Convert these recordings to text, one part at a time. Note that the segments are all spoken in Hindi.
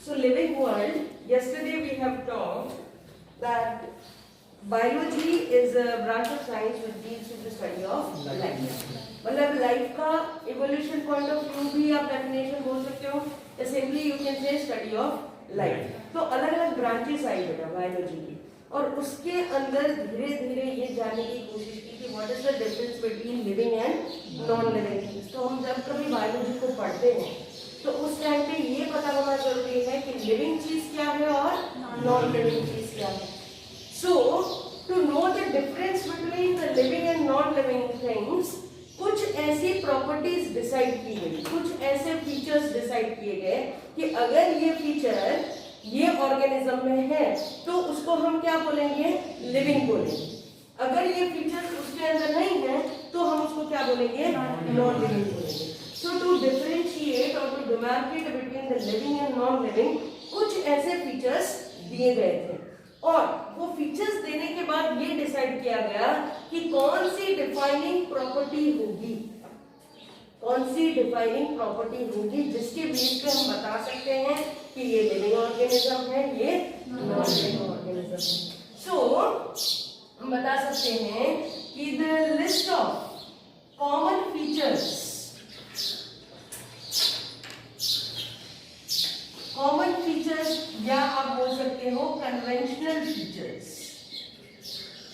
So living world, yesterday we have talked that biology is a branch of science which deals with the study of life. मतलब लाइफ का इवोल्यूशन पॉइंट ऑफ व्यू भी आप डेफिनेशन बोल सकते हो, या सिंपली यू कैन से स्टडी ऑफ लाइफ. तो अलग अलग ब्रांचेस आई बेटा बायोलॉजी की, और उसके अंदर धीरे धीरे ये जानने की कोशिश की कि what is the difference between living and non living things. तो हम जब कभी बायोलॉजी को पढ़ते हैं तो उस टाइम पे ये पता होना जरूरी है कि लिविंग चीज क्या है और नॉन लिविंग चीज क्या है. So to know the difference between the living and non living things, कुछ ऐसी प्रॉपर्टीज डिसाइड की गई, कुछ ऐसे फीचर्स डिसाइड किए गए कि अगर ये फीचर ये ऑर्गेनिज्म में है तो उसको हम क्या बोलेंगे, लिविंग बोलेंगे. अगर ये फीचर्स उसके अंदर नहीं है तो हम उसको क्या बोलेंगे, नॉन लिविंग बोलेंगे. So to differentiate or to demarcate between the living and non-living, कुछ ऐसे फीचर्स दिए गए थे, और वो फीचर्स देने के बाद ये डिसाइड किया गया कि कौन सी डिफाइनिंग प्रॉपर्टी होगी, कौन सी डिफाइनिंग प्रॉपर्टी होगी जिसके बेस पे हम बता सकते हैं कि ये लिविंग ऑर्गेनिज्म है, ये नॉन लिविंग ऑर्गेनिज्म है. सो हम बता सकते हैं कि the list of common features, common features या आप बोल सकते हो कन्वेंशनल फीचर्स.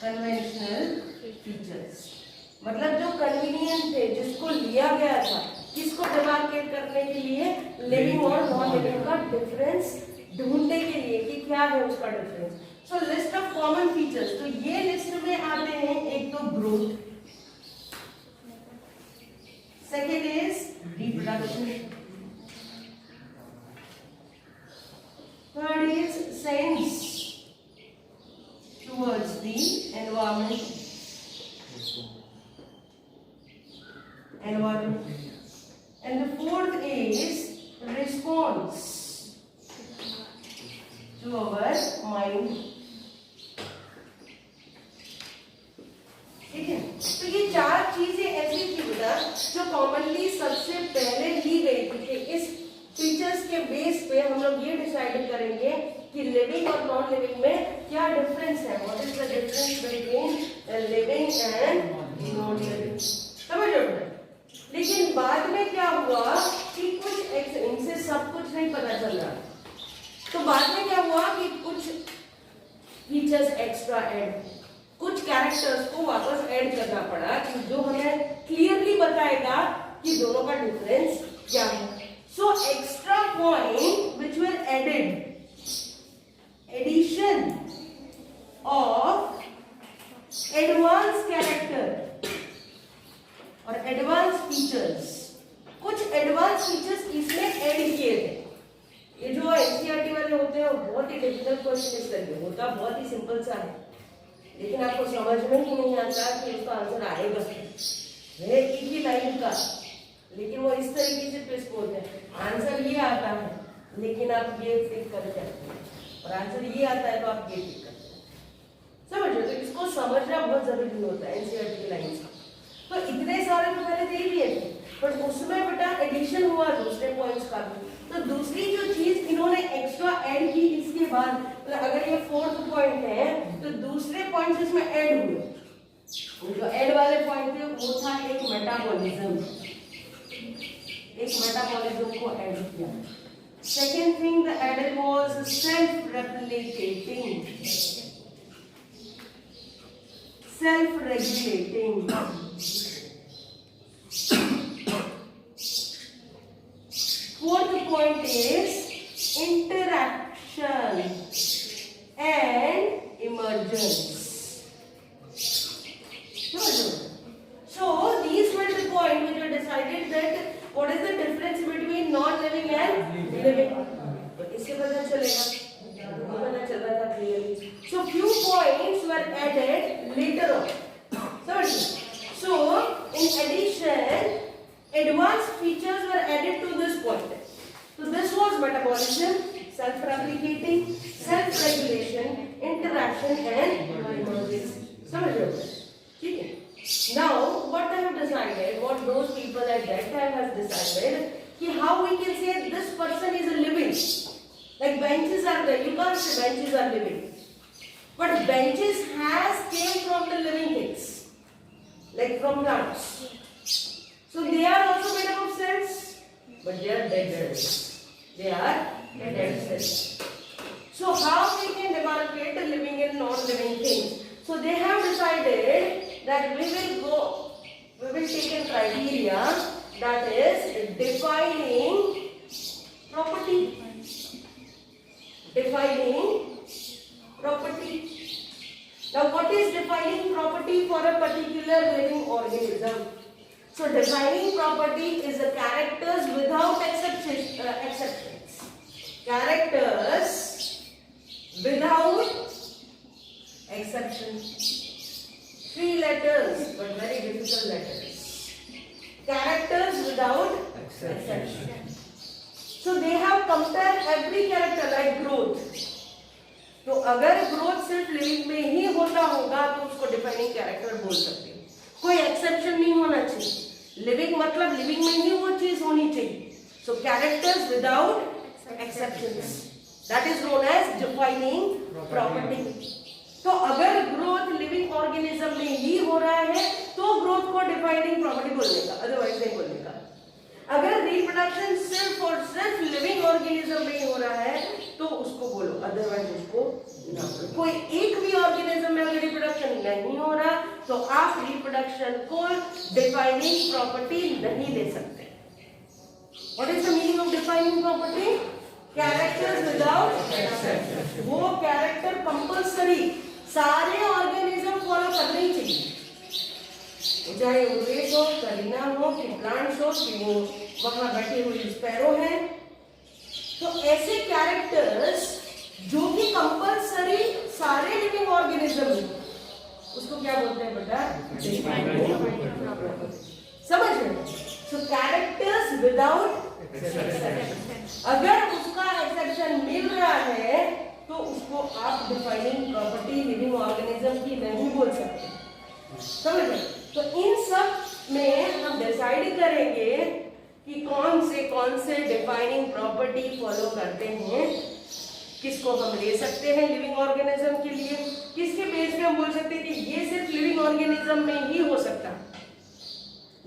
कन्वेंशनल फीचर्स मतलब जो कन्वीनियंट थे, जिसको लिया गया था, किसको डिमार्केट करने के लिए, लिविंग और नॉन लिविंग का डिफरेंस ढूंढने के लिए कि क्या है उसका difference. So list of common features, तो ये लिस्ट में आते हैं एक तो growth, second is reproduction, third is sense towards the environment, and the fourth is response to our mind. ठीक है, तो ये चार चीजें ऐसी थी बेटा जो कॉमनली सबसे पहले ली गई थी कि इस फीचर्स के बेस पे हम लोग ये डिसाइड करेंगे कि लिविंग और नॉन लिविंग में क्या डिफरेंस है, what is the difference between living and non living. समझ रहे हो. लेकिन बाद में क्या हुआ कि कुछ इनसे सब कुछ नहीं पता चल रहा, तो बाद में क्या हुआ कि कुछ फीचर्स एक्स्ट्रा ऐड, कुछ कैरेक्टर्स को वापस ऐड करना पड़ा कि जो हमें क्लियरली बताएगा कि दोनों का डिफरेंस क्या है. So extra point which were added, addition of advanced character और advanced features, कुछ advanced features इसमें ऐड किए थे. ये जो एनसीईआरटी वाले होते हैं वो बहुत ही डिफिकल्ट क्वेश्चन इस तरह होता, बहुत ही सिंपल सा है, लेकिन आपको समझ में ही नहीं आता कि उसका आंसर आएगा. है एक ही लाइन का, लेकिन वो इस तरीके से पेश बोलते हैं, आंसर ये आता है लेकिन आप ये टिक कर जाते हैं, और आंसर ये आता है तो आप ये टिक करते हैं. समझ रहे हो. तो इसको समझना बहुत जरूरी होता है एनसीईआरटी की लाइन का. तो इतने सारे तो पहले दे दिए थे, पर उसमें बेटा एडिशन हुआ दूसरे पॉइंट्स का भी. तो दूसरी जो चीज इन्होंने एक्स्ट्रा ऐड की इसके बाद, मतलब अगर ये फोर्थ पॉइंट है तो दूसरे पॉइंट्स इसमें ऐड हुए. जो ऐड वाले पॉइंट थे वो था एक मेटाबॉलिज्म, एक मेटाबॉलिज्म को ऐड किया. Second thing the added was self replicating, self regulating. Fourth point is interaction and emergence. So these were the point which were decided that what is the difference between non-living and living. तो इससे पता चलेगा, पता चल रहा था clearly. So few points were added later on. So in addition, advanced features were added to this point. So this was metabolism, self-replicating, self-regulation, interaction and emergency. समझ रहे हो. ठीक है. Now what they have decided, what those people at that time has decided, कि how we can say this person is a living, Like benches are there, you can't say benches are living, but benches has came from the living things, like from plants. So they are also made up of cells, but they are dead cells. They are dead cells. So how we can demarcate the living and non-living things? So they have decided that we will take a criteria, that is defining property. Defining property. Now what is defining property for a particular living organism? So defining property is the characters without exceptions. Characters without exceptions. 3 letters, but very difficult letters. Characters without exception. So they have compared every character like growth. तो अगर ग्रोथ सिर्फ लिविंग में ही होता होगा तो उसको डिफाइनिंग कैरेक्टर बोल सकते हैं, कोई एक्सेप्शन नहीं होना चाहिए। लिविंग मतलब लिविंग में ही वो चीज होनी चाहिए। So characters without exceptions, that is known as defining property. तो अगर ग्रोथ लिविंग ऑर्गेनिज्म में ही हो रहा है तो ग्रोथ को डिफाइनिंग प्रॉपर्टी बोलने का, अदरवाइज नहीं बोलने का। अगर रिप्रोडक्शन सिर्फ और सिर्फ लिविंग ऑर्गेनिज्म में हो रहा है तो उसको बोलो, अदरवाइज उसको ना बोलो। कोई एक भी ऑर्गेनिज्म में अगर रिप्रोडक्शन नहीं हो रहा तो आप रिप्रोडक्शन को डिफाइनिंग प्रॉपर्टी नहीं दे सकते। What is the meaning of defining property? Characters without exception. वो कैरेक्टर कंपल्सरी सारे ऑर्गेनिज्म फॉलो करने ही चाहिए, चाहे वो रेस हो, करीना हो, कि प्लांट्स हो, कि वो वहां बैठे हुए स्पैरो हैं। तो ऐसे कैरेक्टर्स जो कि कंपल्सरी सारे लिविंग ऑर्गेनिज्म में, उसको क्या बोलते हैं बेटा? समझ रहे? सो कैरेक्टर्स विदाउट एक्सेप्शन। अगर उसका एक्सेप्शन मिल रहा है तो उसको आप डिफाइनिंग प्रॉपर्टी लिविंग ऑर्गेनिज्म की नहीं बोल सकते। समझ रहे? तो इन सब में हम डिसाइड करेंगे कि कौन से डिफाइनिंग प्रॉपर्टी फॉलो करते हैं, किसको हम ले सकते हैं लिविंग ऑर्गेनिज्म के लिए, किसके बेस पे हम बोल सकते हैं कि ये सिर्फ लिविंग ऑर्गेनिज्म में ही हो सकता है,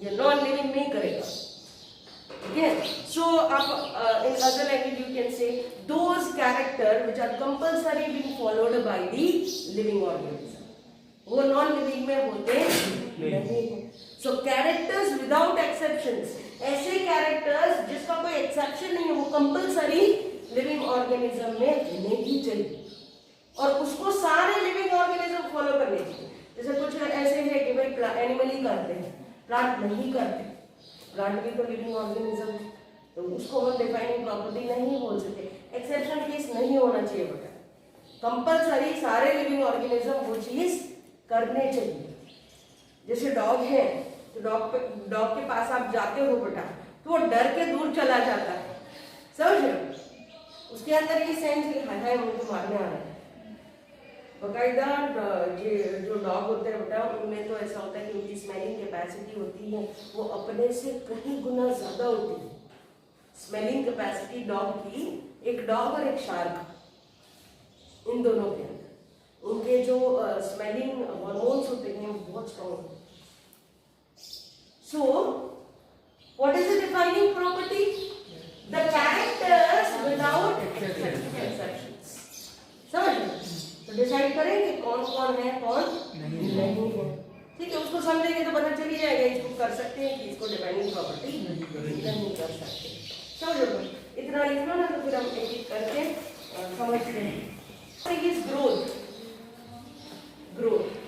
ये नॉन लिविंग नहीं करेगा। ठीक है? सो आप in other language you can say those character which are compulsory being followed by the living organism, वो नॉन लिविंग में होते नहीं है। सो कैरेक्टर्स विदाउट एक्सेप्शंस, ऐसे कैरेक्टर्स जिसका कोई एक्सेप्शन नहीं है, वो कंपल्सरी लिविंग ऑर्गेनिज्म में होने ही चाहिए और उसको सारे लिविंग ऑर्गेनिज्म फॉलो करने चाहिए। जैसे कुछ ऐसे है कि भाई एनिमल ही करते हैं, प्लांट नहीं करते, प्लांट भी तो लिविंग ऑर्गेनिज्म, तो उसको हम डिफाइनिंग प्रॉपर्टी नहीं बोल सकते। एक्सेप्शन केस नहीं होना चाहिए बेटा, कंपल्सरी सारे लिविंग ऑर्गेनिज्म वो चीज करने चाहिए। जैसे डॉग है तो डॉग के पास आप जाते हो बेटा तो वो डर के दूर चला जाता है, समझ रहे हो? उसके अंदर ये सेंस है मुझे मारने आ रहा है। बकायदा ये जो डॉग होते हैं बेटा उनमें तो ऐसा होता है कि उनकी स्मेलिंग कैपेसिटी होती है वो अपने से कहीं गुना ज्यादा होती है। स्मेलिंग कैपेसिटी डॉग की, एक डॉग और एक शार्क, इन दोनों के अंदर उनके जो स्मेलिंग हार्मोन्स होते हैं बहुत स्ट्रॉन्ग होते हैं। So what is the defining property? The characters without exceptions. समझ लो? तो डिसाइड करेंगे कौन कौन है कौन नहीं है। ठीक है, उसको समझेंगे तो पता चल ही जाएगा इसको कर सकते हैं कि इसको डिफाइनिंग प्रॉपर्टी नहीं कर सकते। समझ लो? इतना लिख लो ना तो फिर हम एक एक करके समझते हैं। Is growth, growth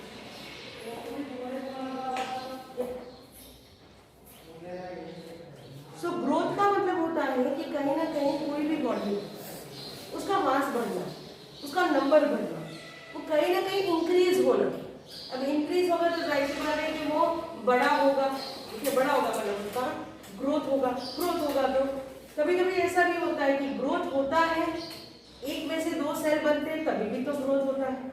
so growth का मतलब होता है कि कहीं ना कहीं कोई भी बॉडी उसका मास बढ़ना, उसका नंबर बढ़ना, वो कहीं ना कहीं इंक्रीज होना। अब इंक्रीज होगा तो जाहिर सी बात है कि वो बड़ा होगा, देखिए बड़ा होगा मतलब उसका ग्रोथ होगा। ग्रोथ होगा तो कभी कभी ऐसा भी होता है कि ग्रोथ होता है, एक में से 2 सेल बनते हैं तभी भी तो ग्रोथ होता है,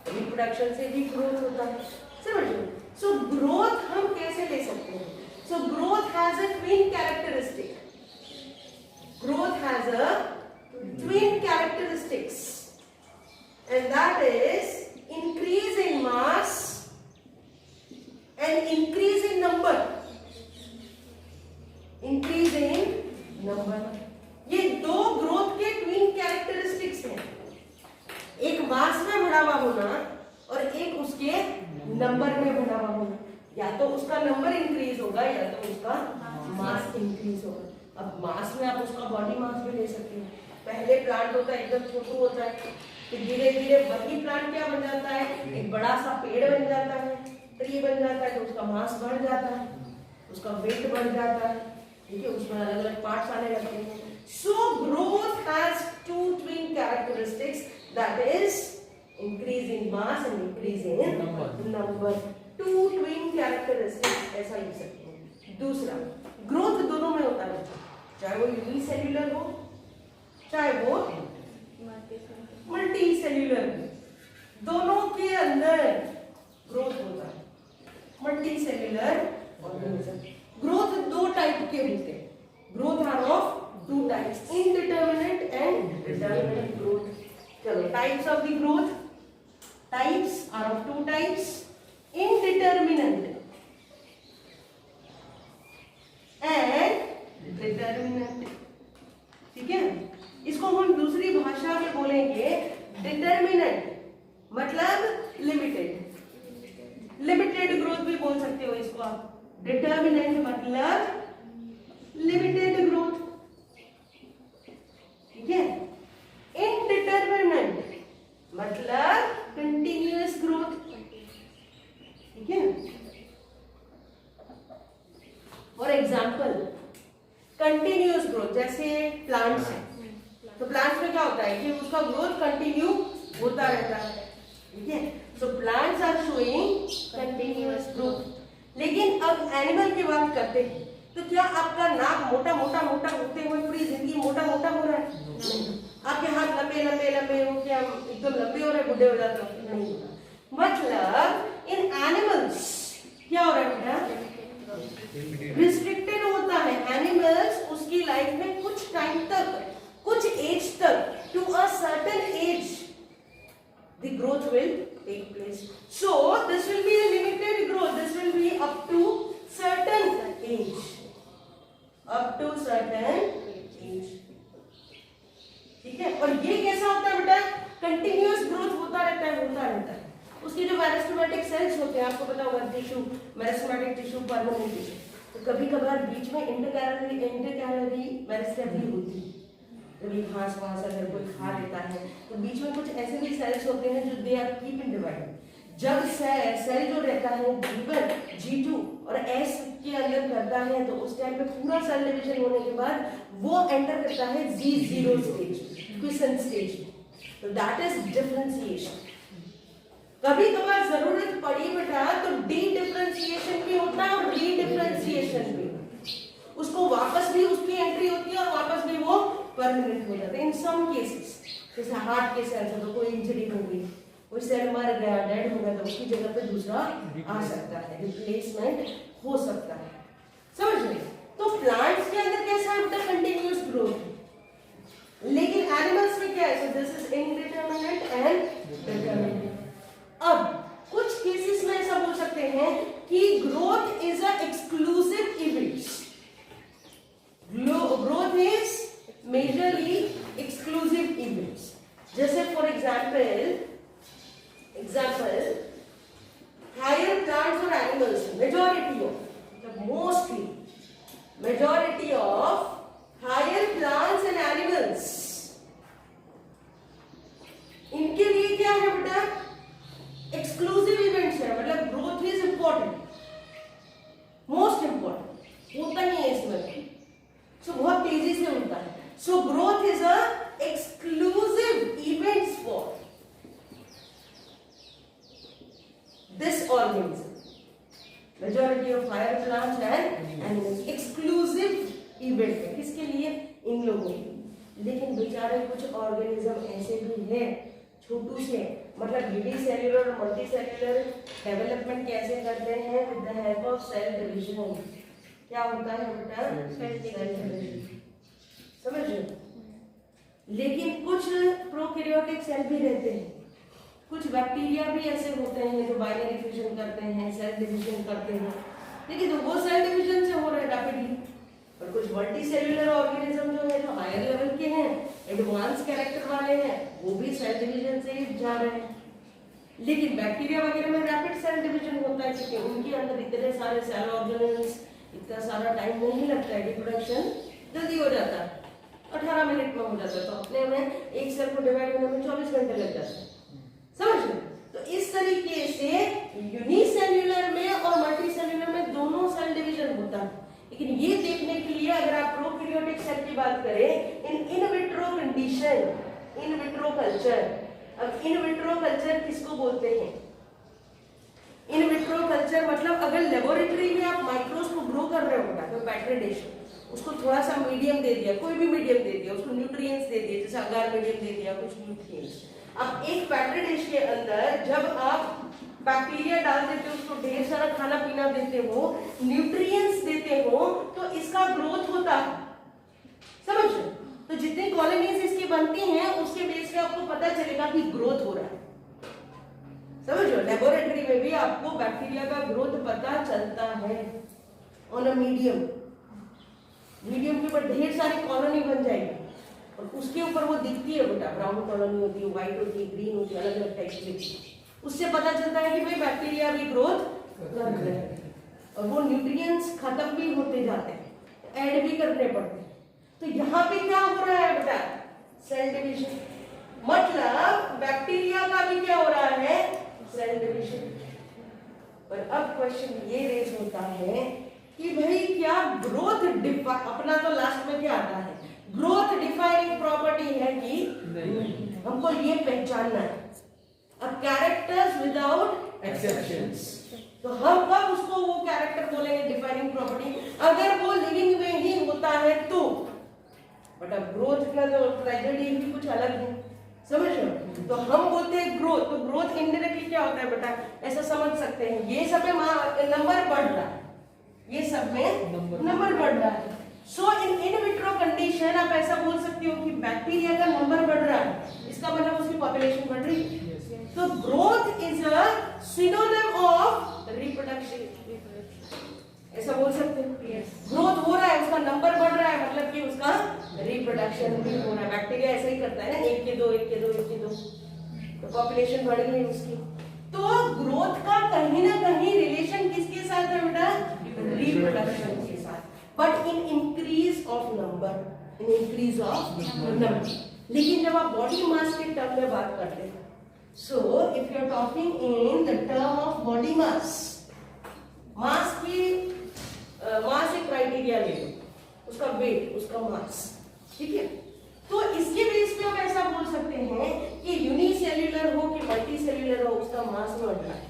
रिप्रोडक्शन से भी ग्रोथ होता है। समझ लो? सो ग्रोथ हम कैसे ले सकते हैं? So growth has a twin characteristic. and that is increase in mass and increase in number. Increase in number, ये दो ग्रोथ के ट्विन कैरेक्टरिस्टिक्स हैं, एक मास में बढ़ा हुआ होना और एक उसके नंबर में बढ़ा हुआ होना। या तो उसका नंबर इंक्रीज होगा या तो उसका मास इंक्रीज होगा। अब मास में आप उसका बॉडी मास भी ले सकते हैं। पहले प्लांट होता है एकदम छोटू होता है, फिर धीरे धीरे वही प्लांट क्या बन जाता है, एक बड़ा सा पेड़ बन जाता है, ट्री बन जाता है, तो उसका मास बढ़ जाता है, उसका वेट बढ़ जाता है, ठीक है, उसमें अलग अलग पार्ट्स आने लगते हैं। So growth has two twin characteristics, that is increase in mass and increase in number. Two twin characteristics ऐसा लिख सकते हैं। दूसरा, ग्रोथ दोनों में होता है, चाहे वो यूनिसेल्युलर हो चाहे वो मल्टी सेल्युलर हो, दोनों के अंदर ग्रोथ होता है। मल्टी सेल्युलर ऑर्गेनिज्म, ग्रोथ दो टाइप के होते हैं। Growth are of two types, indeterminate and determinate growth. चलो, types of the growth, types are of two types, indeterminate and determinate, ठीक है। इसको हम दूसरी भाषा में बोलेंगे determinate मतलब लिमिटेड, लिमिटेड ग्रोथ भी बोल सकते हो इसको आप। determinate मतलब लिमिटेड ग्रोथ, ठीक है। इनडिटरमिनेट मतलब कंटिन्यूअस ग्रोथ, ठीक है। फॉर एग्जाम्पल कंटिन्यूअस ग्रोथ, जैसे प्लांट्स है, तो प्लांट्स में क्या होता है कि उसका ग्रोथ कंटिन्यू होता रहता है, ठीक है। So plants are showing continuous growth. लेकिन अब एनिमल की बात करते हैं, तो क्या आपका नाक मोटा मोटा मोटा होते हुए पूरी जिंदगी मोटा मोटा हो रहा है? आपके हाथ लंबे लंबे लंबे हो क्या एकदम लंबे हो रहे, बुढ़े हो जाते हो? नहीं। मतलब इन एनिमल्स क्या हो रहा है बेटा, रिस्ट्रिक्टेड होता है। एनिमल्स उसकी लाइफ में कुछ टाइम तक, कुछ एज तक, to a certain age the growth will take place. So this will be a limited growth, this will be up to certain age, up to certain age, ठीक है। और ये कैसा होता है बेटा, कंटिन्यूअस ग्रोथ होता रहता है, होता रहता है। उसके जो मेरिस्टेमेटिक सेल्स होते हैं, आपको पता होगा, tissue, meristematic tissue, permanent tissue, तो कभी कभार बीच में इंटरकैलरी मेरिस्टेम होती है। कभी घास वास अगर कोई खा लेता है तो बीच में कुछ ऐसे भी सेल्स होते हैं जो they are keeping divide. जब सेल जो रहता है G1, G2 और S के अंदर करता है, तो उस टाइम पे पूरा सेल डिवीजन होने के बाद वो एंटर करता है G0 स्टेज, क्विसेंट स्टेज, तो दैट इज डिफरेंशिएशन। कभी कभार जरूरत पड़ी बेटा तो डी डिफरेंशिएशन भी होता है और री डिफरेंशिएशन भी, उसको वापस भी उसकी एंट्री होती है और वापस भी वो परमानेंट हो जाता है। इन सम केसेस, जैसे हार्ट के सेल है, तो कोई इंजरी हो गई, कोई सेल मर गया, डेड हो गया, तो उसकी जगह पे दूसरा आ सकता है, रिप्लेसमेंट हो सकता है, समझ रहे? तो प्लांट्स के अंदर कैसा होता है, कंटिन्यूअस ग्रोथ। लेकिन एनिमल्स में क्या है, so this is indeterminate and determinate. अब कुछ केसेस में ऐसा बोल सकते हैं कि growth is a exclusive event, growth is majorly exclusive events. जैसे फॉर एग्जाम्पल हायर प्लांट्स और animals, majority of, mostly majority of higher plants and animals, इनके लिए क्या है बेटा, एक्सक्लूसिव इवेंट्स है। मतलब growth is important, most important होता ही है इसमें, सो बहुत तेजी से होता है। So growth is a exclusive events for this organism, majority of higher plants and animals, exclusive event है किसके लिए, इन लोगों के। लेकिन बेचारे कुछ ऑर्गेनिज्म ऐसे भी हैं छोटू से, मतलब यूनिसेल्युलर और मल्टीसेल्युलर डेवलपमेंट कैसे करते हैं, with the help of cell division. क्या होता है बेटा, सेल डिवीजन, समझ रहे? लेकिन कुछ प्रोकैरियोटिक सेल भी रहते हैं कुछ बैक्टीरिया भी ऐसे होते हैं जो बाइनरी फ्यूजन करते हैं, सेल डिवीजन करते हैं, ठीक है, तो वो सेल डिवीजन से हो रहा है रैपिडली। और कुछ मल्टी सेल्यूलर ऑर्गेनिज्म जो है, जो हायर लेवल के हैं, एडवांस कैरेक्टर वाले हैं, वो भी सेल डिवीजन से ही जा रहे हैं। लेकिन बैक्टीरिया वगैरह में रैपिड सेल डिवीजन होता है क्योंकि उनके अंदर इतने सारे सेल ऑर्गेनेल्स, इतना सारा टाइम नहीं लगता है, रिप्रोडक्शन जल्दी हो जाता है, 18 मिनट में हो जाता है। तो अपने में एक सेल को डिवाइड होने में 24 घंटे लग जाते हैं, समझ लो। तो इस तरीके से यूनिसेल्यूलर में और मल्टीसेल्यूलर में दोनों सेल डिवीजन होता है। लेकिन ये देखने के लिए अगर आप प्रोकैरियोटिक सेल की बात करें, in vitro condition, in vitro culture, अब इन विट्रो कल्चर किसको बोलते हैं? इन विट्रो कल्चर मतलब अगर लेबोरेटरी में आप माइक्रोस को ग्रो कर रहे हो, कोई पैटर्न डिश, उसको थोड़ा सा मीडियम दे दिया, कोई भी मीडियम दे दिया, उसको न्यूट्रिएंट्स दे दिए, जैसे अगार मीडियम दे दिया, कुछ न्यूट्रिएंट्स। अब एक पैटर्न डिश के अंदर जब आप बैक्टीरिया डाल देते हो, उसको ढेर सारा खाना पीना देते हो, न्यूट्रिएंट्स देते हो, तो इसका ग्रोथ होता है, समझ लो। तो जितनी कॉलोनीज इसकी बनती हैं उसके बेस पे आपको पता चलेगा कि ग्रोथ हो रहा है, समझ लो। लेबोरेटरी में भी आपको बैक्टीरिया का ग्रोथ पता चलता है ऑन अ मीडियम के ऊपर ढेर सारी कॉलोनी बन जाएगी और उसके ऊपर वो दिखती है बेटा, ब्राउन कॉलोनी होती है, व्हाइट होती है, ग्रीन होती है, अलग अलग टाइप की। उससे पता चलता है कि भाई बैक्टीरिया भी ग्रोथ कर रहे हैं और वो न्यूट्रिएंट्स खत्म भी होते जाते हैं, ऐड भी करने पड़ते हैं। तो यहाँ पे क्या हो रहा है बेटा? Cell division. मतलब बैक्टीरिया का भी क्या हो रहा है? Cell division. पर अब क्वेश्चन ये रेज होता है कि भाई क्या ग्रोथ अपना तो लास्ट में क्या आता है, ग्रोथ डिफाइनिंग प्रॉपर्टी है कि नहीं, हमको ये पहचानना है। अब कैरेक्टर्स विदाउट एक्सेप्शंस, तो हम कब उसको वो कैरेक्टर बोलेंगे डिफाइनिंग प्रॉपर्टी? अगर वो लिविंग में ही होता है तो। बट अब ग्रोथ का जो ट्रेजेडी भी कुछ अलग है, समझ लो। तो हम बोलते हैं ग्रोथ, तो ग्रोथ इनडायरेक्टली क्या होता है बेटा, ऐसा समझ सकते हैं, ये सब में नंबर बढ़ रहा है, ये सब में नंबर बढ़ रहा है। सो इन विट्रो कंडीशन आप ऐसा बोल सकते हो कि बैक्टीरिया का नंबर बढ़ रहा है, इसका मतलब उसकी पॉपुलेशन बढ़ रही है। तो growth is a synonym of reproduction, ऐसा बोल सकते हैं। ग्रोथ हो रहा है, उसका नंबर बढ़ रहा है, मतलब कि उसका रिप्रोडक्शन भी हो रहा है। बैक्टीरिया ऐसा ही करता है ना, एक के दो, तो पॉपुलेशन बढ़ गई उसकी। तो ग्रोथ का कहीं ना कहीं रिलेशन किसके साथ है बेटा? रिप्रोडक्शन के साथ। But in increase of number, लेकिन जब आप बॉडी मास के टर्म में बात करते हैं, so if you are talking in the term of body mass, मास की मास एक क्राइटेरिया ले लो, उसका वेट, उसका मास, ठीक है। तो इसके बेस पे हम ऐसा बोल सकते हैं कि यूनिसेल्यूलर हो कि मल्टीसेल्यूलर हो, उसका मास बढ़ रहा है।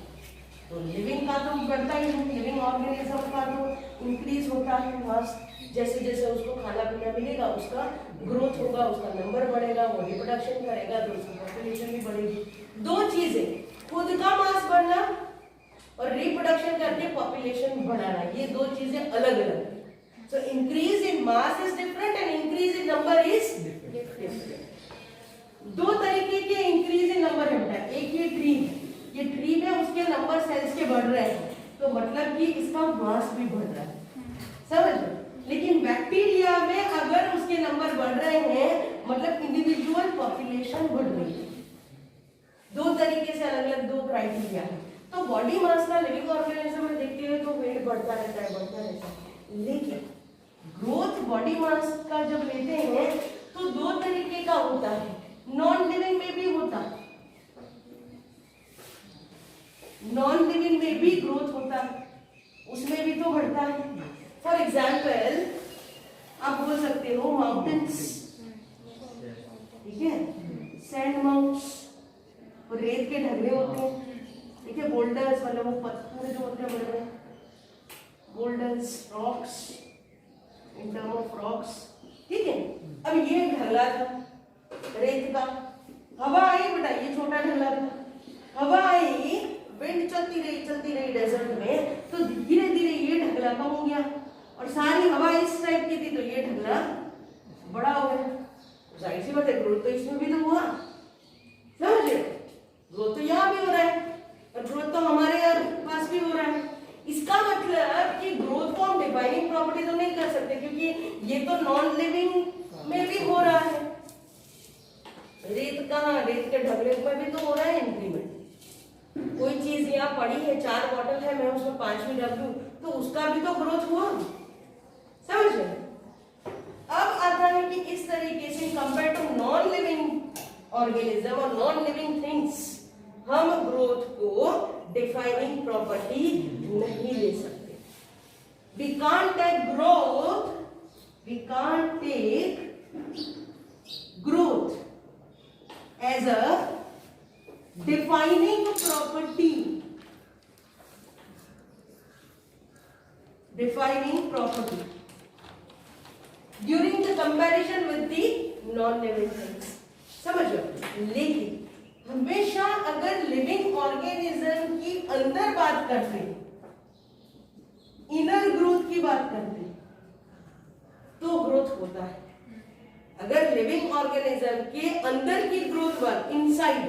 तो लिविंग का तो बढ़ता ही है, लिविंग ऑर्गेनिज्म का तो इंक्रीज होता है मास, जैसे जैसे उसको खाना पीना मिलेगा उसका ग्रोथ होगा, उसका नंबर बढ़ेगा, वो रिप्रोडक्शन करेगा तो उसकी पॉपुलेशन भी बढ़ेगी। दो चीजें, खुद का मास बढ़ना और रिप्रोडक्शन करके पॉपुलेशन बढ़ाना, ये दो चीजें अलग अलग है। So increase in mass is different and increase in number is different. दो तरीके के इंक्रीज इन नंबर है, एक ये ट्री में उसके नंबर सेल्स के बढ़ रहे हैं, तो मतलब कि इसका मास भी बढ़ रहा है, समझ लो। लेकिन बैक्टीरिया में अगर उसके नंबर बढ़ रहे हैं, मतलब इंडिविजुअल पॉपुलेशन बढ़ रही है। दो तरीके से अलग अलग दो क्राइटेरिया है। तो बॉडी मास का लिविंग ऑर्गेनिज्म में देखते हुए तो वेट बढ़ता रहता है। लेकिन ग्रोथ बॉडी मास का जब लेते हैं तो दो तरीके का होता है, नॉन लिविंग में भी होता है, नॉन लिविंग में भी ग्रोथ होता है, उसमें भी तो बढ़ता है। फॉर एग्जाम्पल आप बोल सकते हो माउंटेन्स, ठीक है, सैंड माउंट्स, वो रेत के ढगले होते हैं, ठीक है, बोल्डर्स मतलब वो पत्थर जो होते हैं बड़े बड़े, boulders, rocks, in term of rocks, ठीक है। अब ये ढगला था रेत का, हवा आई बेटा, ये छोटा ढगला था, हवा आई, विंड चलती रही डेजर्ट में, तो धीरे धीरे ये ढगला कम हो गया और सारी हवा इस टाइप की थी, तो ये ढगला बड़ा हो गया। जाहिर सी बात है, ग्रोथ तो इसमें भी तो हुआ, समझे, ग्रोथ तो यहाँ अगले में भी तो हो रहा है इंक्रीमेंट। कोई चीज यहाँ पड़ी है, 4 बॉटल है, मैं उसमें 5वीं रख दूं तो उसका भी तो ग्रोथ हुआ, समझ रहे? अब आता है कि इस तरीके से compare to non living organism और नॉन लिविंग थिंग्स हम ग्रोथ को डिफाइनिंग प्रॉपर्टी नहीं ले सकते। We can't take growth, we can't take growth as a defining property. Defining property during the comparison with the non-living things. समझो? लेकिन हमेशा अगर लिविंग ऑर्गेनिज्म की अंदर बात करते हैं, इनर ग्रोथ की बात करते हैं, तो ग्रोथ होता है। अगर लिविंग ऑर्गेनिज्म के अंदर की ग्रोथ बात, इनसाइड,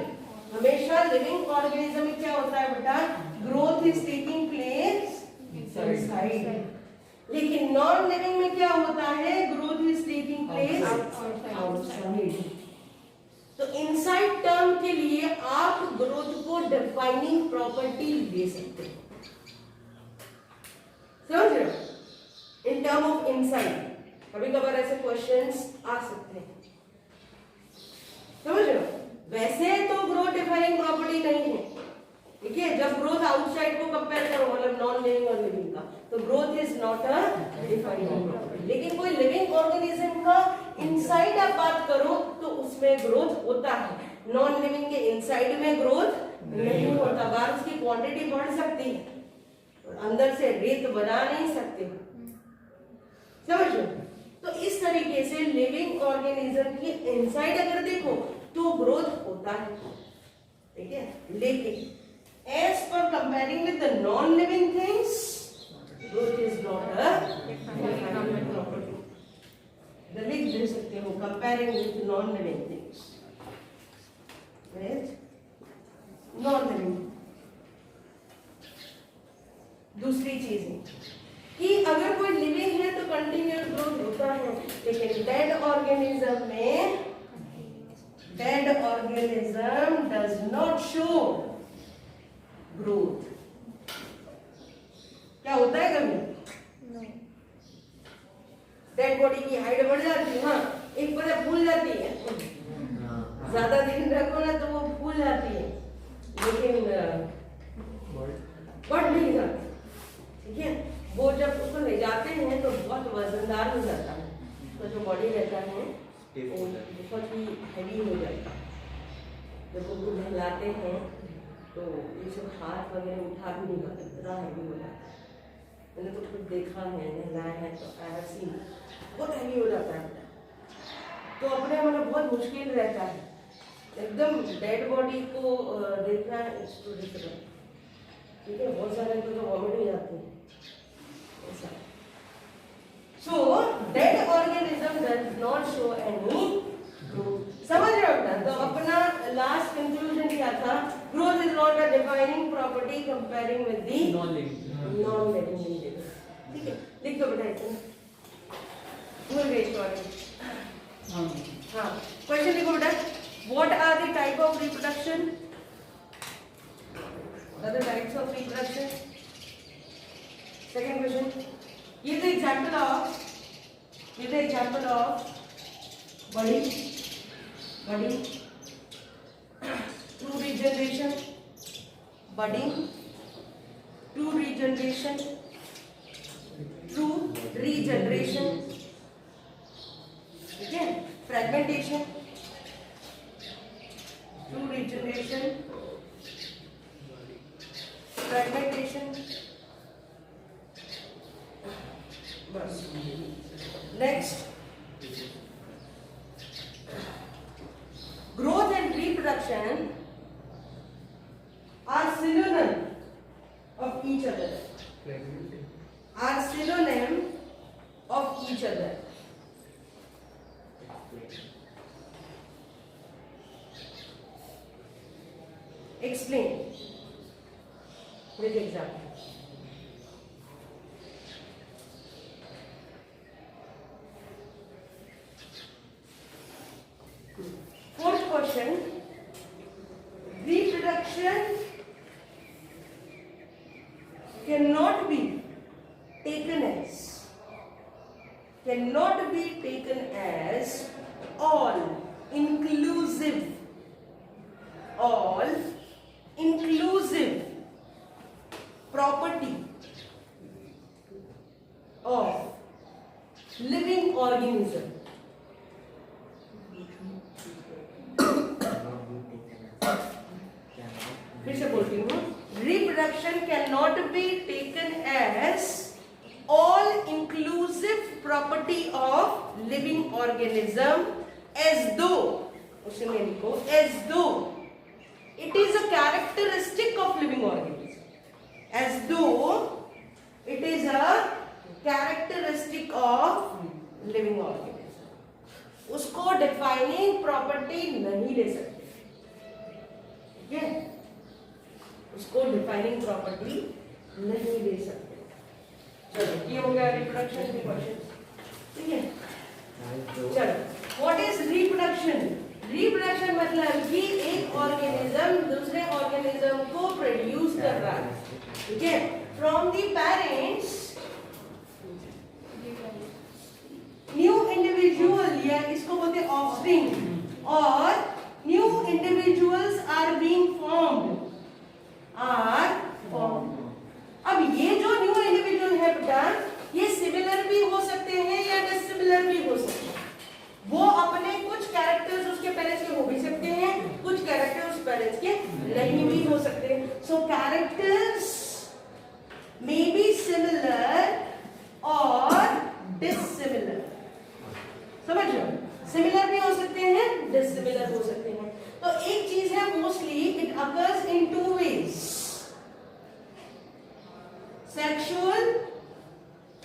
हमेशा लिविंग ऑर्गेनिज्म में क्या होता है बेटा? Growth is taking place inside. लेकिन नॉन लिविंग में क्या होता है? Growth is taking place outside. तो इनसाइड टर्म के लिए आप ग्रोथ को डिफाइनिंग प्रॉपर्टी दे सकते हैं, समझ रहे हो? इन टर्म ऑफ इनसाइड कभी कभार ऐसे क्वेश्चंस आ सकते हैं, समझ रहे हो? वैसे तो ग्रोथ डिफाइनिंग प्रॉपर्टी नहीं है, ठीक है? जब ग्रोथ आउटसाइड को कंपेयर करो, मतलब नॉन लिविंग और लिविंग का, तो growth is not a defining property. लेकिन कोई लिविंग ऑर्गेनिज्म का इनसाइड आप बात करो तो उसमें ग्रोथ होता है। नॉन लिविंग के इनसाइड में ग्रोथ नहीं होता। बाहर उसकी क्वांटिटी बढ़ सकती है, अंदर से रेत बना नहीं सकते, समझ लो? तो इस तरीके से लिविंग ऑर्गेनिज्म की इनसाइड अगर देखो तो ग्रोथ होता है, ठीक है? लेकिन as per comparing with the non living things, growth is not a defining property. लिख दे सकते हो comparing with non living things, non living. दूसरी चीज है कि अगर कोई लिविंग है तो कंटिन्यूअस ग्रोथ होता है, लेकिन डेड ऑर्गेनिज्म में dead organism does not show growth. क्या होता है कभी? डेड बॉडी की हाइट बढ़ जाती है, हाँ, एक वजह फूल जाती है, ज्यादा दिन रखो ना तो वो फूल जाती है, लेकिन बढ़ नहीं जाती, ठीक है? वो जब उसको ले जाते हैं तो बहुत वजनदार हो जाता है, तो जो बॉडी रहता है वो बहुत ही हैवी हो जाता है। जब उनको नहलाते हैं तो ये सब हाथ वगैरह उठा भी नहीं पाते, इतना हैवी हो जाता है। मैंने तो खुद देखा है, नहलाया है, तो आई हैव सीन, बहुत हैवी हो जाता है। तो अपने मतलब बहुत मुश्किल रहता है, एकदम डेड बॉडी को देखना इट्स टू डिफिकल्ट, ठीक है? बहुत सारे तो वॉमिट हो जाती है ऐसा। So dead organism does not show any growth. समझ रहे हो ना? तो अपना लास्ट कंक्लूजन क्या था? Growth is not a defining property comparing with the non-living things. ठीक है? लिख दो बेटा इतना। भूल गए सॉरी। हाँ, क्वेश्चन लिखो बेटा। What are the type of reproduction? What are the types of reproduction? Second question. ये तो एग्जाम्पल ऑफ बड़ी true regeneration, budding, true regeneration, ठीक है? फ्रेगमेंटेशन, ट्रू रीजनरेशन, फ्रेगमेंटेशन, बस। Next, growth and reproduction are synonym of each other. Are synonym of each other. Explain with example. Fourth question, reproduction cannot be taken as all inclusive property of living organism. फिर से बोलती हूँ, reproduction cannot be taken as all inclusive property of living organism as though, उसमें लिखो as though it is a characteristic of living organism, as though it is a characteristic of living organism. उसको defining property नहीं ले सकते, ठीक है, उसको डिफाइनिंग प्रॉपर्टी नहीं दे सकते। चलो ये हो गया रिप्रोडक्शन के क्वेश्चन, ठीक है। चलो व्हाट इज रिप्रोडक्शन? रिप्रोडक्शन मतलब कि एक ऑर्गेनिज्म दूसरे ऑर्गेनिज्म को प्रोड्यूस कर रहा है, ठीक है, from the parents new individual, या इसको बोलते हैं ऑफस्प्रिंग, और new individuals are being formed, अब ये जो न्यू इंडिविजुअल है बेटा, ये सिमिलर भी हो सकते हैं या डिसिमिलर भी हो सकते हैं। वो अपने कुछ कैरेक्टर्स उसके पेरेंट्स के हो भी सकते हैं, कुछ कैरेक्टर्स उस पेरेंट्स के नहीं भी हो सकते। सो कैरेक्टर्स मे बी सिमिलर और डिसिमिलर, समझ लो, सिमिलर भी हो सकते हैं, डिसिमिलर हो सकते हैं। तो एक चीज है, mostly it occurs in two ways, sexual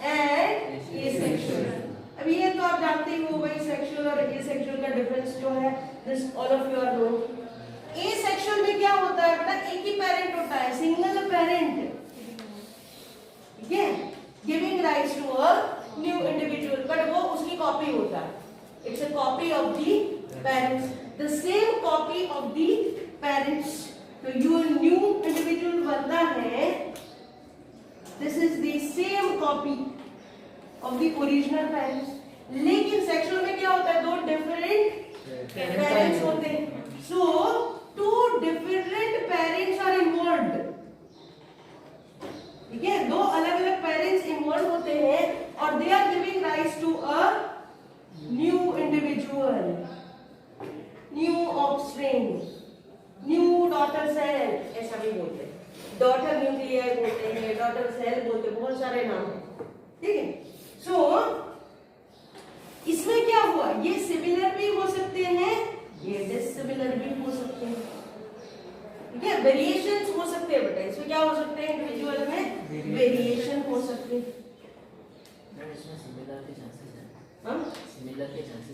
and asexual. अब ये तो आप जानते ही हो भाई, सेक्सुअल और एसेक्सुअल का डिफरेंस जो है, this all of you are know. Asexual में क्या होता है बेटा, एक ही पेरेंट होता है, सिंगल पेरेंट, ठीक है, giving rise to a new individual, but वो उसकी कॉपी होता है, it's a copy of the parents, the same copy of the parents. तो जो न्यू इंडिविजुअल बनता है, this is the same copy of the original parents. लेकिन सेक्सुअल में क्या होता है, दो डिफरेंट पेरेंट्स होते हैं, so two different parents are involved, ठीक है, दो अलग अलग पेरेंट्स इन्वॉल्व होते हैं और they are giving rise to a new individual, new offspring, new daughter cell, ऐसा भी बोलते हैं, डॉटर न्यूक्लियर बोलते हैं, डॉटर सेल बोलते हैं, बहुत सारे नाम हैं, ठीक है। सो इसमें क्या हुआ, ये सिमिलर भी हो सकते हैं, ये डिसिमिलर भी हो सकते हैं, ठीक है, वेरिएशंस हो सकते हैं बेटा, इसमें क्या हो सकते हैं, इंडिविजुअल में वेरिएशन हो सकते हैं।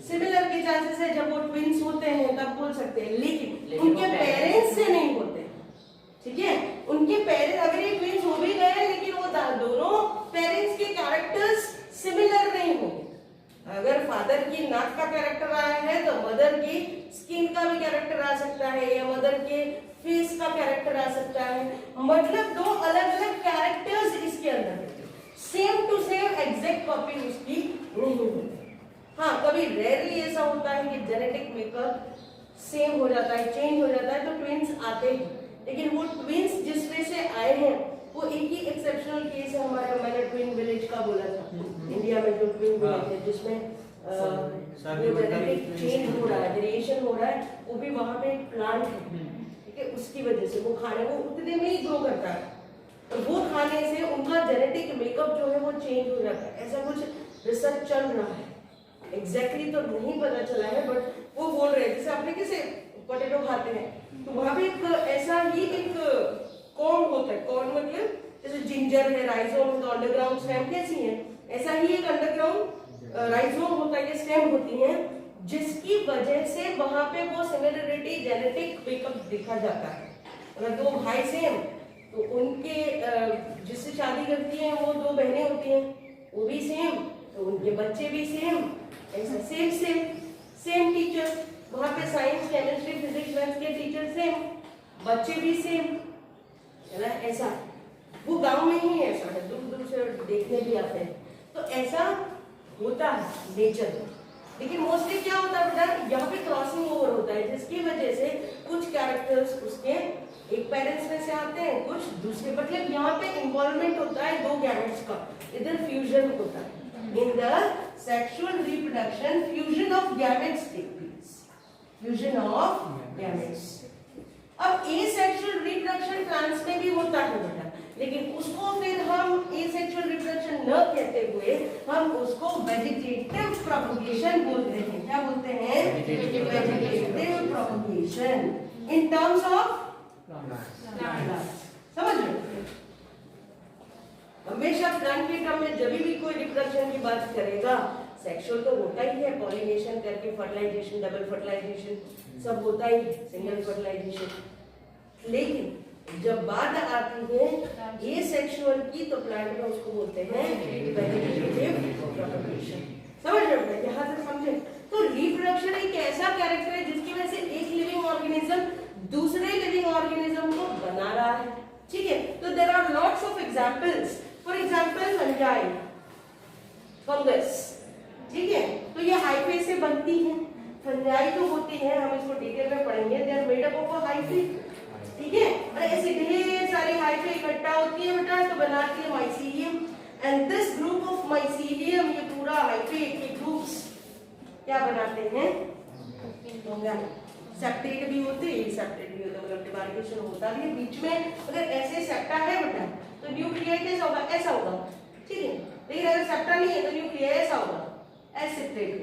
सिमिलर के चांसेस है, जब वो ट्विंस होते हैं तब बोल सकते हैं, लेकिन उनके पेरेंट्स से नहीं होते, ठीक है, उनके पेरेंट्स अगर ये ट्विंस हो भी गए लेकिन वो दोनों पेरेंट्स के कैरेक्टर्स सिमिलर नहीं होंगे। अगर फादर की नाक का कैरेक्टर आया है तो मदर की स्किन का भी कैरेक्टर आ सकता है, या मदर के फेस का कैरेक्टर आ सकता है, मतलब दो अलग अलग कैरेक्टर्स इसके अंदर है, same to same exact copy उसकी नहीं होती। हाँ, कभी रेयरली ऐसा होता है कि जेनेटिक मेकअप सेम हो जाता है, चेंज हो जाता है, तो ट्विंस आते हैं, लेकिन वो ट्विंस जिसमें से आए हैं वो एक ही एक्सेप्शनल केस है हमारा, मैंने ट्विन विलेज का बोला था, इंडिया में जो ट्विन विलेज है जिसमें जेनेटिक चेंज हो रहा है, वेरिएशन हो रहा है, वो भी वहां पे एक प्लांट है, ठीक है, उसकी वजह से वो खाने को उतने में ही ग्रो करता है, तो वो खाने से उनका जेनेटिक मेकअप जो है वो चेंज हो जाता है। ऐसा कुछ रिसर्च चल रहा है, एग्जैक्टली तो नहीं पता चला है, बट वो बोल रहे हैं, जैसे आपने किसे पोटैटो खाते हैं तो वहां पे एक ऐसा ही एक कॉर्न होता है, कॉर्न मतलब जैसे जिंजर है, राइजोम, तो अंडरग्राउंड स्टेम कैसी है, ऐसा ही एक अंडरग्राउंड राइजोम होता है, ये स्टेम होती है, जिसकी वजह से वहां पे वो सिमिलरिटी जेनेटिक मेकअप देखा जाता है। अगर दो भाई सेम, तो उनके जिससे शादी करती हैं वो दो बहनें होती हैं, वो भी सेम, तो उनके बच्चे भी सेम, ऐसा सेम सेम सेम टीचर, वहां पे साइंस, केमिस्ट्री, फिजिक्स, मैथ्स के टीचर सेम, बच्चे भी सेम है ना, ऐसा वो गांव में ही ऐसा है, दूर दूर से देखने भी आते हैं, तो ऐसा होता है नेचर में। लेकिन मोस्टली क्या होता है बेटा, यहाँ पे क्रॉसिंग ओवर होता है, जिसकी वजह से कुछ कैरेक्टर्स उसके एक पेरेंट्स में से आते हैं, कुछ दूसरे, मतलब यहाँ पे इन्वॉल्वमेंट होता है दो गैमेट्स का, इधर फ्यूजन होता है। In the sexual reproduction fusion of gametes take place, fusion of gametes. अब एसेक्सुअल रिप्रोडक्शन प्लांट्स में भी होता है बेटा, लेकिन उसको फिर हम एसेक्सुअल रिप्रोडक्शन न कहते हुए हम उसको वेजिटेटिव प्रोपगेशन बोलते हैं। क्या बोलते हैं? Vegetative propagation in terms of समझ लो। हमेशा प्लांट के टर्म में जब भी कोई रिप्रोडक्शन की बात करेगा, सेक्सुअल तो होता ही है, पॉलिनेशन करके फर्टिलाइजेशन, डबल फर्टिलाइजेशन सब होता ही, सिंगल फर्टिलाइजेशन। लेकिन जब बात आती है ये सेक्सुअल की, तो प्लांट में उसको बोलते हैं वेजिटेटिव प्रोपगेशन। समझ रहे हो? यहाँ तक समझे? तो रिप्रोडक्शन एक ऐसा कैरेक्टर है जिसकी वजह से एक लिविंग ऑर्गेनिज्म दूसरे लिविंग ऑर्गेनिज्म को बना रहा है। ठीक है, तो there are lots of examples. For example fungi, fungus, ठीक है, तो ये हाइफे से बनती है। फंजाई जो होती है, हम इसको डिटेल में पढ़ेंगे, they are made up of a hyphae. ठीक है, और ऐसे ढेर सारी हाइफे इकट्ठा होती है बेटा, तो बनाती है mycelium. And this group of mycelium, ये पूरा हाइफे के ग्रुप्स क्या बनाते हैं? सेप्टेट भी होते हैं, सेप्टेट भी होता है, मतलब डिमार्केशन होता भी है बीच में। अगर ऐसे सेप्टा है बेटा, तो न्यूक्लियर कैसा होगा? ऐसा होगा। ठीक है, लेकिन अगर सेप्टा नहीं है तो न्यूक्लियर ऐसा होगा, एसेप्टेट।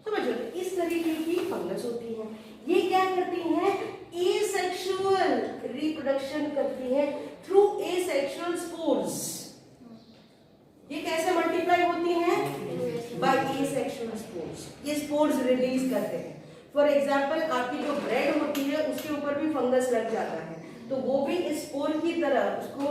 समझो, इस तरीके की फंगस होती है। ये क्या करती हैं? एसेक्सुअल रिप्रोडक्शन करती है थ्रू एसेक्सुअल स्पोर्स। ये कैसे मल्टीप्लाई होती हैं? By asexual spores. ये स्पोर्स रिलीज करते हैं। फॉर एग्जाम्पल, आपकी जो ब्रेड होती है उसके ऊपर भी फंगस लग जाता है, तो वो भी इस स्पोर की तरह उसको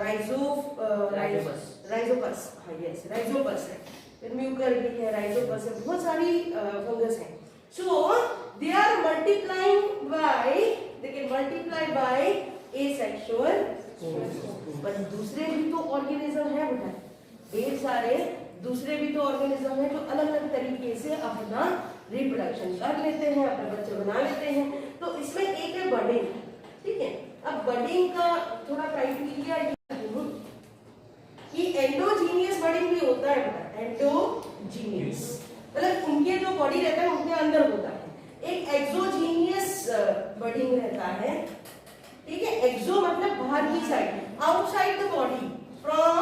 राइजोपस, हाँ यस, राइजोपस है, फिर म्यूकर भी है, राइजोपस है, बहुत सारी फंगस है। So they are multiplying by, they can multiply by asexual, पर दूसरे भी तो ऑर्गेनिज्म है बेटा, ढेर सारे दूसरे भी तो ऑर्गेनिज्म है जो अलग अलग तरीके से अपना रिप्रोडक्शन कर लेते हैं, अपने बच्चे बना लेते हैं। तो इसमें एक है बडिंग। ठीक है, अब बडिंग का थोड़ा क्राइटेरिया कि एंडोजीनियस बडिंग भी होता है बेटा, एंडोजीनियस मतलब उनके जो बॉडी रहता है उनके अंदर होता है। एक एक्सोजीनियस बडिंग रहता है। ठीक है, एक्सो मतलब बाहर की side, outside the body, from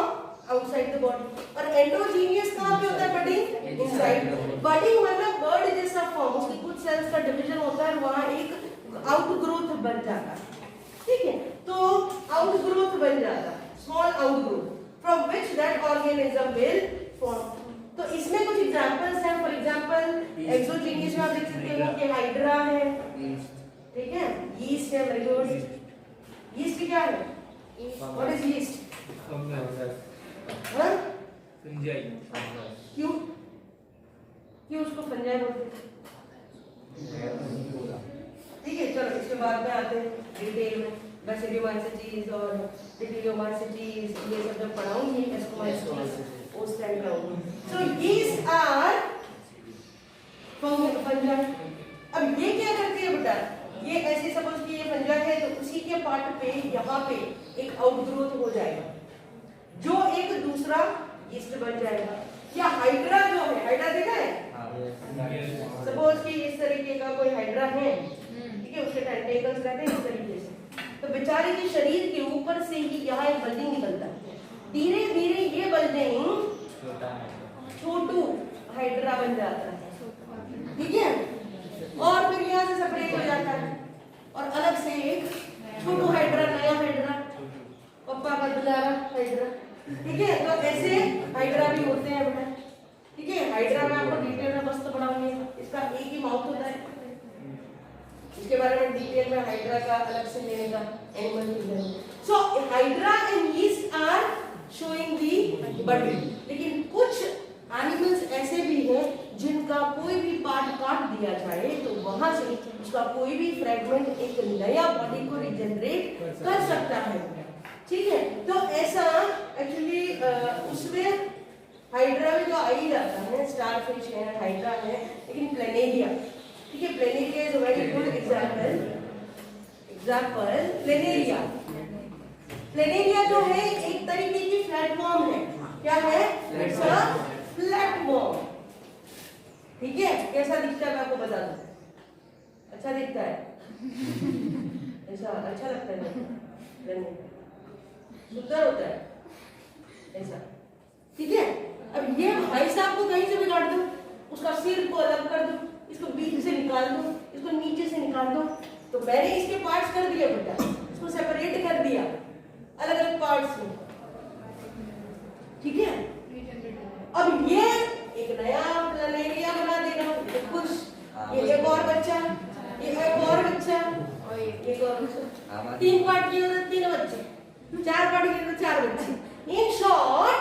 outside the body. और एंडोजीनियस कहाँ पे होता है बडिंग? इनसाइड। बडिंग मतलब बर्ड जैसा फॉर्म, उसकी कुछ सेल्स का डिवीजन होता है, वहां एक आउटग्रोथ बन जाता है। ठीक है, तो आउटग्रोथ बन जाता है, small outgrowth, from which that organism will form. तो इसमें कुछ एग्जांपल्स हैं। फॉर एग्जांपल एक्सोजीनियस में आप देख सकते हो कि हाइड्रा है, ठीक है, यीस्ट है, वेरी गुड। यीस्ट क्या है? What is yeast? हाँ? क्यों क्यों उसको फंजाई बोलते हैं? ठीक है, चलो इसके बाद में आते हैं डिटेल में। बैसिडियोमाइसीटीज और डिप्टिलोमाइसीटीज ये सब जब पढ़ाऊंगी एस्कोमाइसीटीज उस टाइम पे आऊंगी। सो दीस आर फंजाई। अब ये क्या करती है बेटा? ये ऐसे सपोज कि ये फंजाई है, तो उसी के पार्ट पे यहाँ पे एक आउटग्रोथ हो जाएगा जो एक दूसरा यीस्ट बन जाएगा। या हाइड्रा जो है, हाइड्रा देखा है? सपोज कि इस तरीके का कोई हाइड्रा है, ठीक है, उसके टेंटेकल्स रहते हैं इस तरीके से, तो बेचारे के शरीर के ऊपर से ही यहाँ एक बल्जिंग निकलता है। धीरे धीरे ये बल्जिंग छोटू हाइड्रा बन जाता है। ठीक है, और फिर यहाँ से सेपरेट हो जाता है और अलग से एक छोटू हाइड्रा, नया हाइड्रा, पप्पा का दुलारा हाइड्रा। ठीक है, तो ऐसे हाइड्रा भी होते हैं बेटा। ठीक है, हाइड्रा में आपको डिटेल में मस्त पढ़ाऊंगी। इसका एक ही माउथ होता है, इसके बारे में डिटेल में हाइड्रा का अलग से लेने का animal. So hydra and yeast are showing the body. लेकिन कुछ एनिमल्स ऐसे भी हैं जिनका कोई भी पार्ट काट दिया जाए तो वहां से उसका कोई भी फ्रेगमेंट एक नया बॉडी को रिजनरेट कर सकता है। ठीक है, तो ऐसा एक्चुअली उसमें हाइड्रा में तो आ ही जाता है, स्टारफिश है, हाइड्रा है, लेकिन प्लेनेरिया, ठीक है, planaria is a very good example. Planaria, planaria जो है एक तरीके की फ्लैटफॉर्म है। क्या है? It's a flatworm. ठीक है, कैसा दिखता है मैं आपको बता दूं। अच्छा दिखता है ऐसा, अच्छा लगता है, सुंदर होता है ऐसा। ठीक है, अब ये भाई साहब को कहीं से भी काट दो, उसका सिर को अलग कर दो, इसको बीच से निकाल दो, इसको नीचे से निकाल दो, तो मैंने इसके पार्ट्स कर दिए बेटा, इसको सेपरेट कर दिया अलग अलग पार्ट्स में। ठीक है, अब ये एक नया प्लेनेरिया बना देगा खुश, ये एक और बच्चा, ये एक और बच्चा, और एक और बच्चा, 3 पार्ट किए तो 3 बच्चे, 4 पार्ट किए तो 4 बच्चे। In short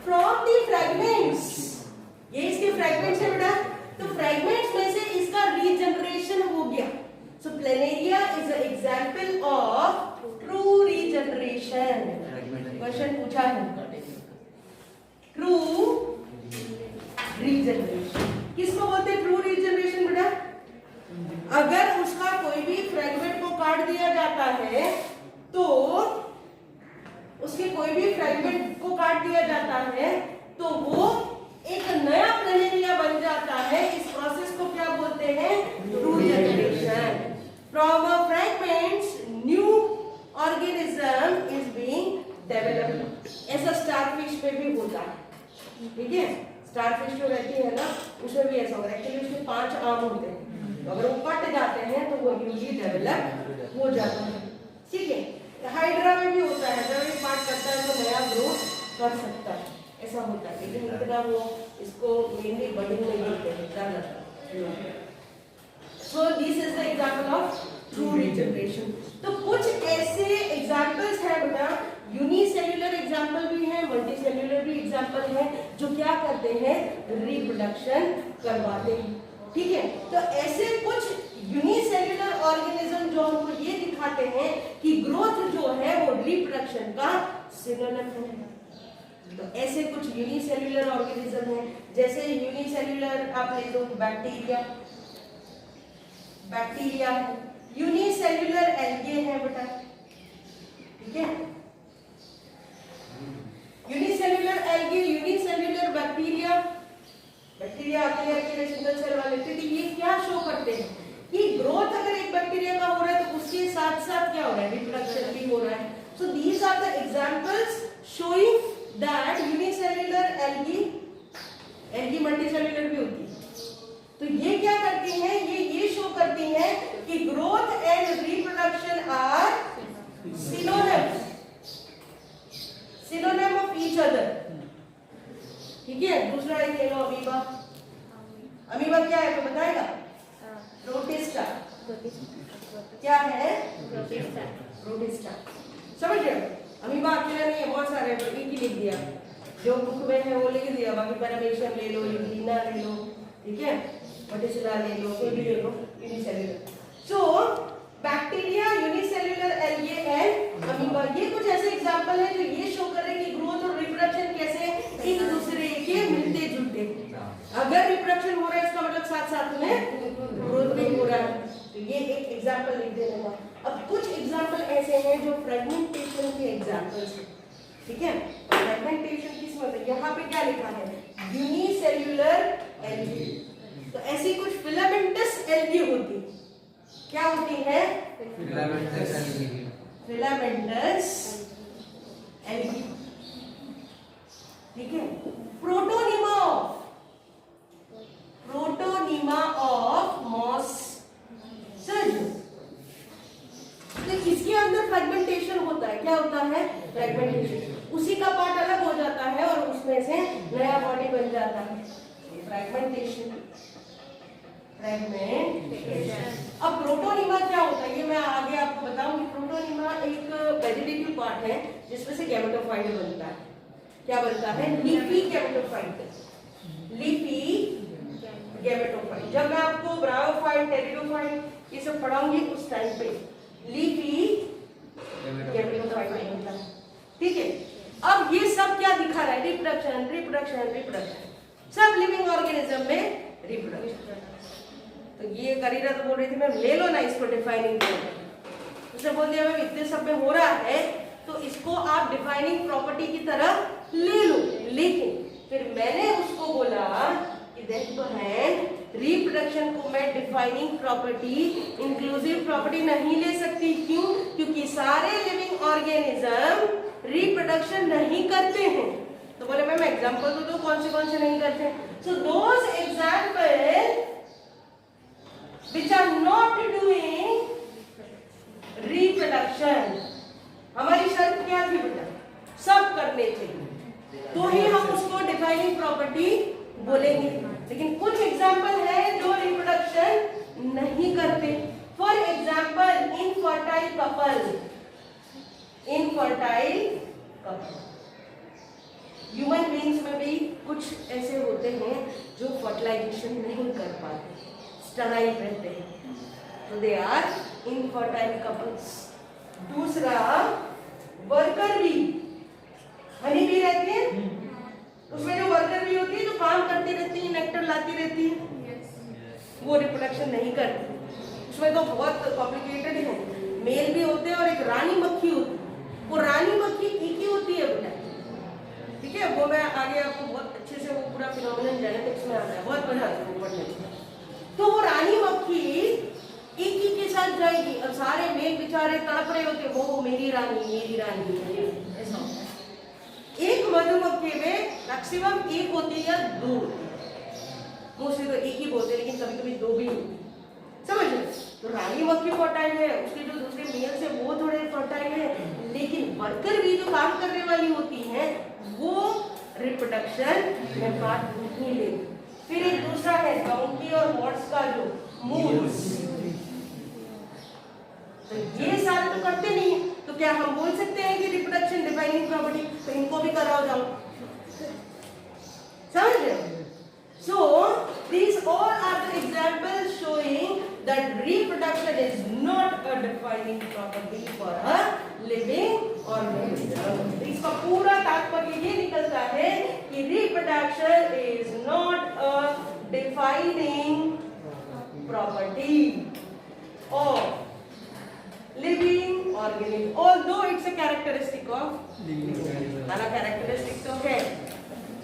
from the fragments, ये इसके फ्रैगमेंट्स है बेटा, तो फ्रैगमेंट्स में से इसका रीजनरेशन हो गया। So planaria is an example of true regeneration. Question पूछा है, ट्रू रीजनरेशन किसको बोलते हैं? ट्रू रीजनरेशन बेटा, अगर उसका कोई भी फ्रैगमेंट को काट दिया जाता है तो उसके कोई भी फ्रैगमेंट को काट दिया जाता है तो वो एक नया प्लेनेरिया बन जाता है। इस प्रोसेस को क्या बोलते हैं? True generation. From a fragments new organism is being developed. ऐसा स्टारफिश में भी होता है। ठीक है, स्टारफिश जो रहती है ना, उसमें भी ऐसा होता है। एक्चुअली उसके 5 आर्म होते हैं, तो अगर वो कट जाते हैं तो वो न्यूली डेवलप हो जाता है। ठीक है, हाइड्रा में भी होता है, जब एक पार्ट करता है तो नया ग्रोथ कर सकता है, ऐसा होता है, लेकिन इतना वो इसको मेनली बडिंग में यूज करता है। So this is the example of true regeneration. तो कुछ ऐसे एग्जांपल्स हैं बेटा, यूनिसेल्युलर एग्जांपल भी है, मल्टीसेल्युलर भी एग्जांपल है, जो क्या करते हैं? रिप्रोडक्शन करवाते हैं। ठीक है, तो ऐसे कुछ यूनिसेल्युलर ऑर्गेनिज्म जो हमको ये दिखाते हैं कि ग्रोथ जो है वो रिप्रोडक्शन का सिनोनिम है। तो ऐसे कुछ यूनिसेल्युलर ऑर्गेनिज्म है, जैसे यूनिसेल्युलर आप ले लो बैक्टीरिया, बैक्टीरिया है, यूनिसेल्युलर एल्गे है बेटा। ठीक है, unicellular algae, unicellular bacteria, bacteria अकेले सिंगल सेल वाले, तो ये क्या शो करते हैं कि ग्रोथ अगर एक बैक्टीरिया का हो रहा है तो उसके साथ साथ क्या हो रहा है? रिप्रोडक्शन भी हो रहा है। So these are the examples showing that unicellular algae, algae multicellular भी होती है, तो ये क्या करती हैं? ये शो करती हैं कि growth and reproduction are synonym of each other. ठीक है, दूसरा एक ले लो अमीबा। अमीबा क्या है तो बताएगा? प्रोटिस्टा। क्या है? प्रोटिस्टा। समझ रहे हो? अमीबा अकेला नहीं है, बहुत सारे, तो एक ही लिख दिया, जो बुक में है वो लिख दिया, बाकी पैरामीशियम ले लो, यूलिना ले लो, ठीक है, वर्टिसिला ले लो, कोई भी ले लो, unicellular. So bacteria, unicellular algae and amoeba, ये कुछ ऐसे एग्जांपल हैं जो ये शो कर रहे हैं कि ग्रोथ और रिप्रोडक्शन कैसे एक दूसरे के मिलते जुलते। अगर रिप्रोडक्शन हो रहा है इसका मतलब साथ साथ में ग्रोथ भी हो रहा है, तो ये एक एग्जांपल लिख देना। अब कुछ एग्जांपल ऐसे हैं जो फ्रेगमेंटेशन के एग्जांपल्स हैं। ठीक है, फ्रेगमेंटेशन किस मतलब, यहाँ पे क्या लिखा है? Unicellular algae. तो ऐसी कुछ फिलामेंटस एल्गी होती, क्या होती है? Filamentous algae. ठीक है, प्रोटोनिमा ऑफ मॉस। तो इसके अंदर फ्रेगमेंटेशन होता है, क्या होता है? फ्रेगमेंटेशन, उसी का पार्ट अलग हो जाता है और उसमें से नया बॉडी बन जाता है, फ्रेगमेंटेशन। अब प्रोटोनिमा क्या होता है ये मैं आगे आपको बताऊंगी। प्रोटोनिमा एक वेजिटेटिव पार्ट है जिसमें से गैमेटोफाइट बनता है। क्या बनता है? Leafy gametophyte. Leafy gametophyte. जब मैं आपको ब्रायोफाइट, टेरिडोफाइट ये सब पढ़ाऊंगी उस टाइम पे लीफी गैमेटोफाइट होता है। ठीक है, अब ये सब क्या दिखा रहा है? रिप्रोडक्शन रिप्रोडक्शन रिप्रोडक्शन, सब लिविंग ऑर्गेनिज्म में रिप्रोडक्शन। तो ये करीरा तो बोल रही थी मैम ले लो ना इसको डिफाइनिंग प्रॉपर्टी, उसने बोल दिया मैम इतने सब में हो रहा है तो इसको आप डिफाइनिंग प्रॉपर्टी की तरह ले लो। लेकिन फिर मैंने उसको बोला कि देख तो है रिप्रोडक्शन को मैं डिफाइनिंग प्रॉपर्टी इंक्लूसिव प्रॉपर्टी नहीं ले सकती। क्यों? क्योंकि सारे लिविंग ऑर्गेनिज्म रिप्रोडक्शन नहीं करते हैं। तो बोले मैम एग्जांपल तो दो कौन से नहीं करते हैं? So those example which are not doing reproduction, हमारी शर्त क्या थी बेटा? सब करने चाहिए तो ही हम उसको डिफाइनिंग प्रॉपर्टी बोलेंगे। लेकिन कुछ एग्जांपल है जो रिप्रोडक्शन नहीं करते। For example infertile couple, human beings में भी कुछ ऐसे होते हैं जो फर्टिलाइजेशन नहीं कर पाते, स्टराइल रहते हैं, तो दे आर इनफर्टाइल कपल्स। दूसरा वर्कर बी, हनी बी रहती है, उसमें जो वर्कर बी होती है जो काम करती रहती है, नेक्टर लाती रहती है, वो रिप्रोडक्शन नहीं करती। उसमें तो बहुत कॉम्प्लिकेटेड है, मेल भी होते हैं और एक रानी मक्खी होती है। वो रानी मक्खी एक ही होती है बेटा, ठीक है, वो मैं आगे आपको बहुत अच्छे से वो पूरा फिनोमिनन जेनेटिक्स में आता है, बहुत मजा आता है वो पढ़ने में। तो वो रानी मक्खी एक ही के साथ जाएगी और सारे मेल बेचारे तड़प रहे होते, वो मेरी रानी ऐसा होता है। एक मधुमक्खी में मैक्सिमम एक होती है या दो, मोस्टली तो एक ही बोलते हैं, लेकिन कभी कभी दो भी होती है, समझ रहे? तो रानी मक्खी फर्टाइल है, उसके जो दूसरे मेल से वो थोड़े फर्टाइल है, लेकिन वर्कर भी जो काम करने वाली होती है वो रिप्रोडक्शन में पार्ट नहीं लेती। फिर एक दूसरा है डॉन्की और मॉड्स का जो मूल्स, तो ये सारे तो करते नहीं, तो क्या हम बोल सकते हैं कि रिप्रोडक्शन डिफाइनिंग प्रॉपर्टी? तो इनको भी कराओ जाओ, समझ रहे हो? So these all are the examples showing that reproduction is not a defining property for a living organism. इसका पूरा तात्पर्य ये निकलता है कि reproduction is not a defining property of living organism, although it's a characteristic of living organism. माना characteristic तो है,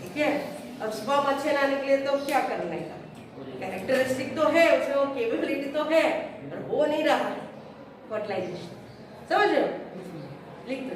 ठीक है? अब स्पर्म अच्छे ना निकले तो क्या करने का? कैरेक्टरिस्टिक तो है, उसमें वो केपेबिलिटी तो है, पर हो नहीं रहा फर्टिलाइजेशन, समझ रहे हो? लिख दो।